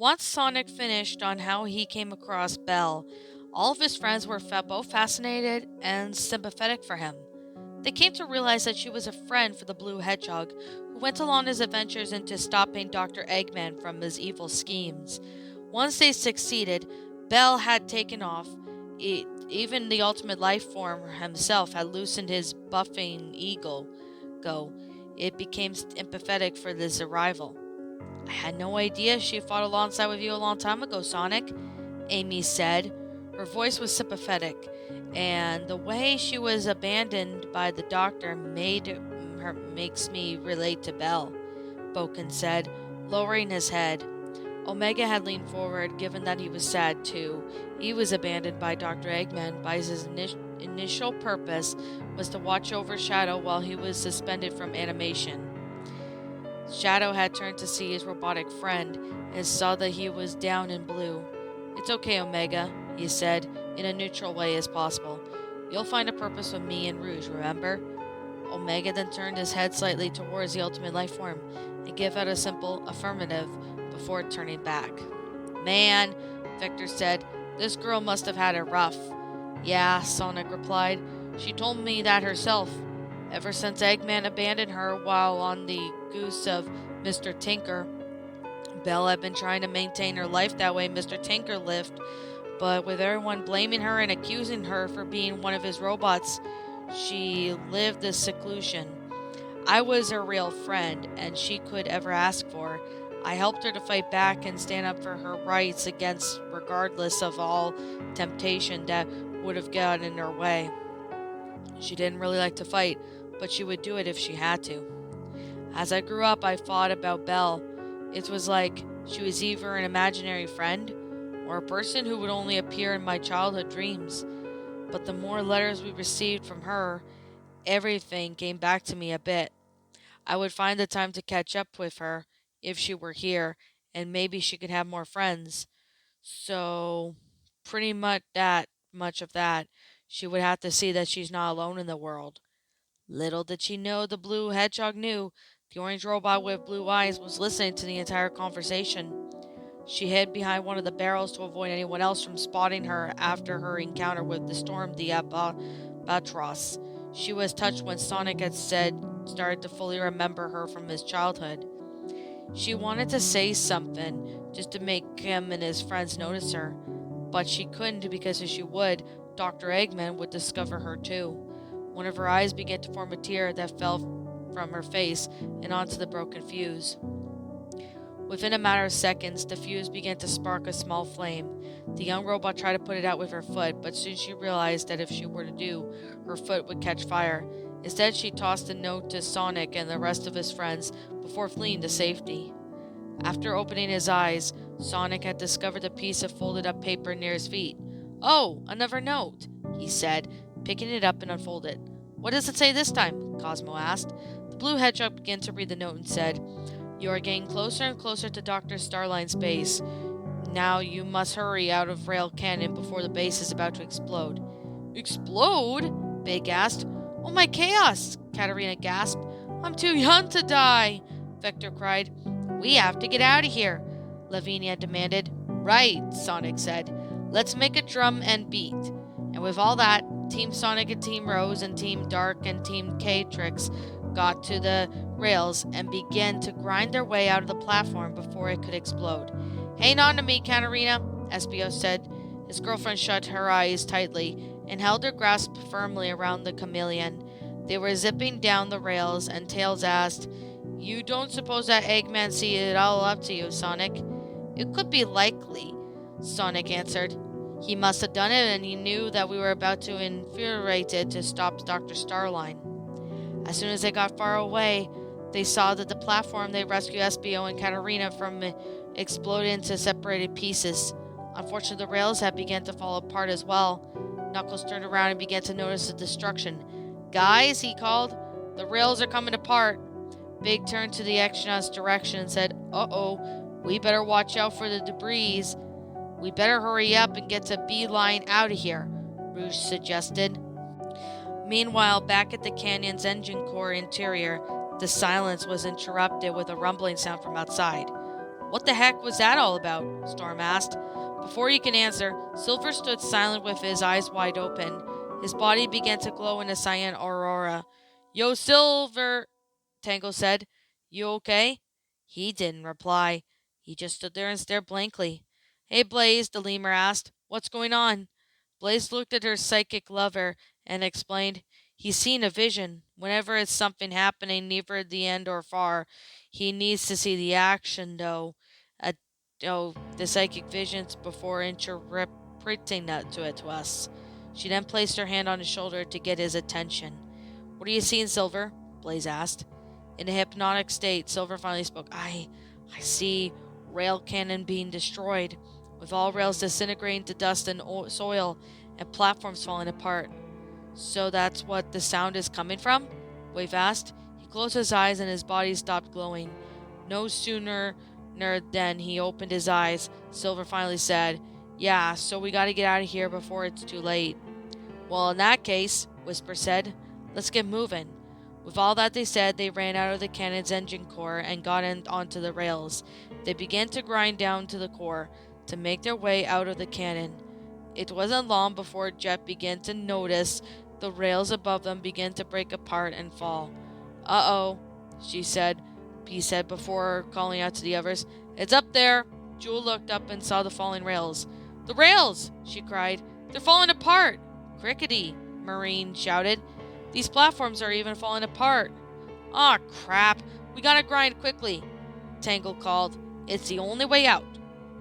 Once Sonic finished on how he came across Belle, all of his friends were both fascinated and sympathetic for him. They came to realize that she was a friend for the Blue Hedgehog, who went along his adventures into stopping Dr. Eggman from his evil schemes. Once they succeeded, Belle had taken off. Even the ultimate life form himself had loosened his buffing ego. It became empathetic for this arrival. I had no idea she fought alongside with you a long time ago, Sonic, Amy said. Her voice was sympathetic, and the way she was abandoned by the doctor makes me relate to Belle, Boken said, lowering his head. Omega had leaned forward, given that he was sad too. He was abandoned by Dr. Eggman, but his initial purpose was to watch over Shadow while he was suspended from animation. Shadow had turned to see his robotic friend and saw that he was down in blue. "It's okay, Omega," he said, in a neutral way as possible. "You'll find a purpose with me and Rouge, remember?" Omega then turned his head slightly towards the ultimate life form and gave out a simple affirmative before turning back. "Man," Victor said, "this girl must have had it rough." "Yeah," Sonic replied. "She told me that herself. Ever since Eggman abandoned her while on the goose of Mr. Tinker, Belle had been trying to maintain her life that way Mr. Tinker lived, but with everyone blaming her and accusing her for being one of his robots, she lived this seclusion. I was her real friend, and she could ever ask for. I helped her to fight back and stand up for her rights against regardless of all temptation that would have gotten in her way. She didn't really like to fight, but she would do it if she had to. As I grew up, I thought about Belle. It was like she was either an imaginary friend or a person who would only appear in my childhood dreams. But the more letters we received from her, everything came back to me a bit. I would find the time to catch up with her if she were here, and maybe she could have more friends. So, pretty much of that, she would have to see that she's not alone in the world." Little did she know the blue hedgehog knew. The orange robot with blue eyes was listening to the entire conversation. She hid behind one of the barrels to avoid anyone else from spotting her after her encounter with the Storm the Albatross. She was touched when Sonic had started to fully remember her from his childhood. She wanted to say something, just to make him and his friends notice her, but she couldn't because if she would, Dr. Eggman would discover her too. One of her eyes began to form a tear that fell from her face and onto the broken fuse. Within a matter of seconds, the fuse began to spark a small flame. The young robot tried to put it out with her foot, but soon she realized that if she were to do, her foot would catch fire. Instead, she tossed a note to Sonic and the rest of his friends before fleeing to safety. After opening his eyes, Sonic had discovered a piece of folded up paper near his feet. "Oh, another note," he said, picking it up and unfolded. "What does it say this time?" Cosmo asked. The blue hedgehog began to read the note and said, "You are getting closer and closer to Dr. Starline's base. Now you must hurry out of Rail Canyon before the base is about to explode." "Explode?" Big asked. "Oh my chaos!" Katarina gasped. "I'm too young to die!" Vector cried. "We have to get out of here," Lavinia demanded. "Right," Sonic said. "Let's make a drum and beat." And with all that, Team Sonic and Team Rose and Team Dark and Team K-Trix got to the rails and began to grind their way out of the platform before it could explode. "Hang on to me, Katarina," Espio said. His girlfriend shut her eyes tightly and held her grasp firmly around the chameleon. They were zipping down the rails, and Tails asked, "You don't suppose that Eggman see it all up to you, Sonic?" "It could be likely," Sonic answered. "He must have done it, and he knew that we were about to infuriate it to stop Dr. Starline." As soon as they got far away, they saw that the platform they rescued Espio and Katarina from exploded into separated pieces. Unfortunately, the rails had begun to fall apart as well. Knuckles turned around and began to notice the destruction. "Guys," he called, "the rails are coming apart." Big turned to the astronaut's direction and said, "Uh-oh, we better watch out for the debris. We better hurry up and get to beeline out of here," Rouge suggested. Meanwhile, back at the canyon's engine core interior, the silence was interrupted with a rumbling sound from outside. What the heck was that all about? Storm asked. Before he could answer, Silver stood silent with his eyes wide open. His body began to glow in a cyan aurora. Yo, Silver, Tangle said. You okay? He didn't reply. He just stood there and stared blankly. Hey, Blaze, the lemur asked. What's going on? Blaze looked at her psychic lover and explained. He's seen a vision. Whenever it's something happening near the end or far, he needs to see the action, though. Uh, the psychic visions before interpreting that to it to us. She then placed her hand on his shoulder to get his attention. What are you seeing, Silver? Blaze asked. In a hypnotic state, Silver finally spoke. I see rail cannon being destroyed, with all rails disintegrating to dust and soil, and platforms falling apart. So that's what the sound is coming from? Wave asked. He closed his eyes and his body stopped glowing. No sooner than he opened his eyes, Silver finally said, Yeah, so we gotta get out of here before it's too late. Well, in that case, Whisper said, let's get moving. With all that they said, they ran out of the cannon's engine core and got onto the rails. They began to grind down to the core to make their way out of the cannon. It wasn't long before Jet began to notice the rails above them begin to break apart and fall. Uh-oh, he said before calling out to the others. It's up there. Jewel looked up and saw the falling rails. The rails, she cried. They're falling apart. Crickety, Marine shouted. These platforms are even falling apart. Aw, crap. We gotta grind quickly, Tangle called. It's the only way out.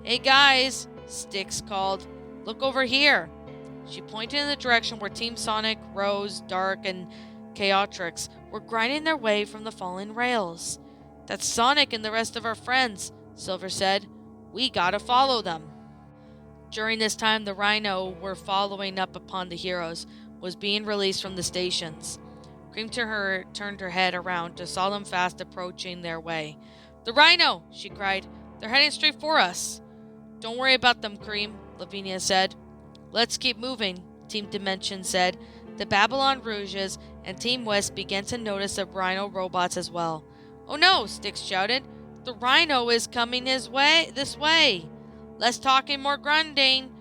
Hey, guys, Styx called. Look over here. She pointed in the direction where Team Sonic, Rose, Dark, and Chaotrix were grinding their way from the fallen rails. That's Sonic and the rest of our friends, Silver said. We gotta follow them. During this time, the Rhino were following up upon the heroes, was being released from the stations. Cream turned her head around to saw them fast approaching their way. The Rhino, she cried. They're heading straight for us. Don't worry about them, Cream, Lavinia said. Let's keep moving, Team Dimension said. The Babylon Rouges and Team West began to notice the Rhino robots as well. Oh no, Styx shouted. The Rhino is coming this way. Less talking, more grunting,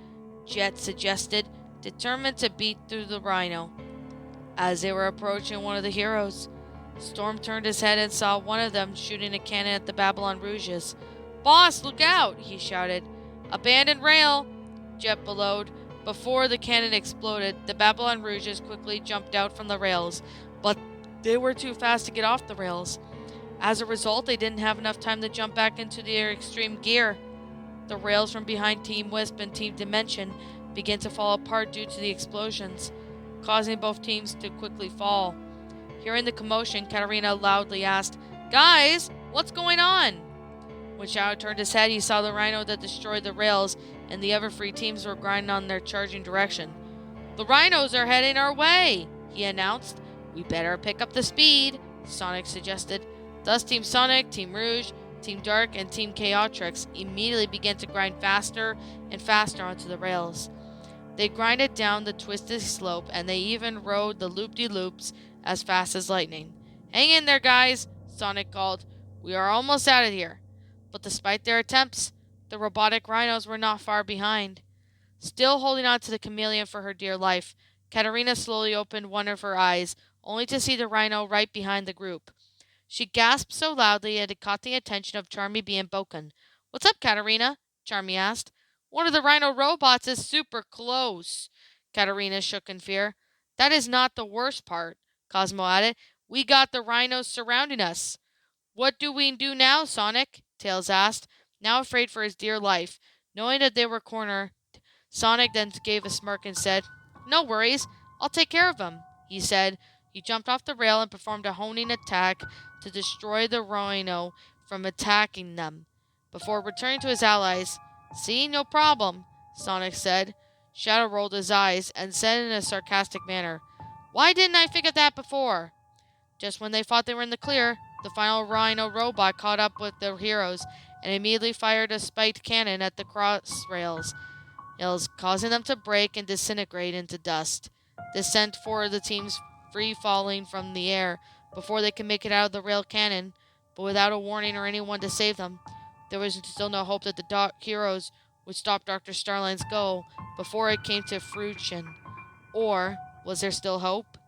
Jet suggested, determined to beat through the Rhino. As they were approaching one of the heroes, Storm turned his head and saw one of them shooting a cannon at the Babylon Rouges. Boss, look out, he shouted. Abandoned rail, Jet bellowed. Before the cannon exploded, the Babylon Rouges quickly jumped out from the rails, but they were too fast to get off the rails. As a result, they didn't have enough time to jump back into their extreme gear. The rails from behind Team Wisp and Team Dimension began to fall apart due to the explosions, causing both teams to quickly fall. Hearing the commotion, Katarina loudly asked, Guys, what's going on? When Shadow turned his head, he saw the Rhino that destroyed the rails, and the other three teams were grinding on their charging direction. The Rhinos are heading our way, he announced. We better pick up the speed, Sonic suggested. Thus Team Sonic, Team Rouge, Team Dark, and Team Chaotrix immediately began to grind faster and faster onto the rails. They grinded down the twisted slope, and they even rode the loop-de-loops as fast as lightning. Hang in there, guys, Sonic called. We are almost out of here. But despite their attempts, the robotic rhinos were not far behind. Still holding on to the chameleon for her dear life, Katarina slowly opened one of her eyes, only to see the rhino right behind the group. She gasped so loudly it caught the attention of Charmy Bee and Boken. What's up, Katarina? Charmy asked. One of the rhino robots is super close. Katarina shook in fear. That is not the worst part, Cosmo added. We got the rhinos surrounding us. What do we do now, Sonic? Tails asked, now afraid for his dear life. Knowing that they were cornered, Sonic then gave a smirk and said, No worries, I'll take care of them, he said. He jumped off the rail and performed a honing attack to destroy the rhino from attacking them. Before returning to his allies, See, no problem, Sonic said. Shadow rolled his eyes and said in a sarcastic manner, Why didn't I think of that before? Just when they thought they were in the clear, the final rhino robot caught up with the heroes and immediately fired a spiked cannon at the cross rails, causing them to break and disintegrate into dust. This sent four of the teams free falling from the air before they could make it out of the rail cannon, but without a warning or anyone to save them. There was still no hope that the heroes would stop Dr. Starline's goal before it came to fruition. Or was there still hope?